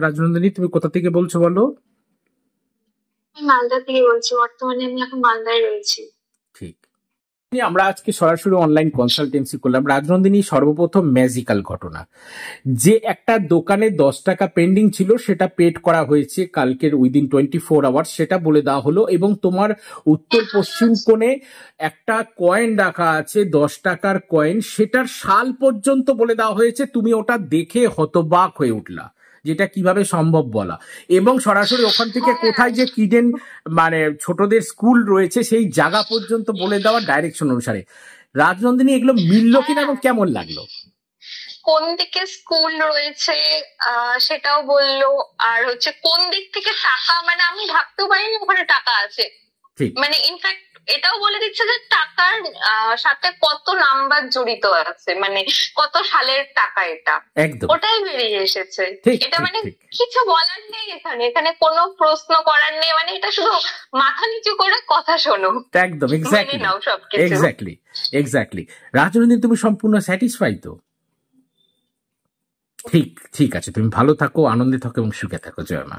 রাজনন্দিনী, তুমি কোথা থেকে বলছো বলো? আমি মালদা থেকে বলছি, বর্তমানে আমি এখন মালদায় রয়েছি। ঠিক। আমরা আজকে সরাসরি অনলাইন কনসালটেন্সি করলাম। রাজনন্দিনী, সর্বপ্রথম ম্যাজিক্যাল ঘটনা, যে একটা দোকানে 10 টাকা পেন্ডিং ছিল সেটা পেড করা হয়েছে কালকের উইদিন 24 আওয়ার্স, সেটা বলে দেওয়া হলো। এবং তোমার উত্তর পশ্চিম কোণে একটা কয়েন রাখা আছে, 10 টাকার কয়েন, সেটার সাল পর্যন্ত বলে দেওয়া হয়েছে। তুমি ওটা দেখে হতবাক হয়ে উঠলা, যেটা কিভাবে সম্ভব বলা। এবং সরাসরি ওখান থেকে কোথায় যে কিডেন মানে ছোটদের স্কুল রয়েছে সেই জায়গা পর্যন্ত বলে দেওয়া ডাইরেকশন অনুসারে। রাজনন্দিনী, এগুলো মিললো কিনা এবং কেমন লাগলো? কোন দিকে স্কুল রয়েছে সেটাও বললো। আর হচ্ছে কোন দিক থেকে টাকা, মানে আমি ভাবতেও পারিনি ওখানে টাকা আছে। ঠিক। মানে ইনফ্যাক্ট এটাও বলে দিচ্ছে যে টাকার সাথে কত নাম্বার জড়িত আছে, মানে কত সালের টাকা এটা, একদম ওটাই বেরিয়ে এসেছে। ঠিক এটা ঠিক মানে ঠিক কিছু বলার নেই, এখানে এখানে কোনো প্রশ্ন করার নেই, মানে এটা শুধু মাথা নিচু করে কথা শোনো, একদম মেনে এক্স্যাক্টলি নাও সবকিছু। Exactly exactly. রাজনন্দিনী, তুমি সম্পূর্ণ স্যাটিসফাই তো? ঠিক ঠিক আছে, তুমি ভালো থাকো, আনন্দে থাকো এবং সুখে থাকো। জয় মা।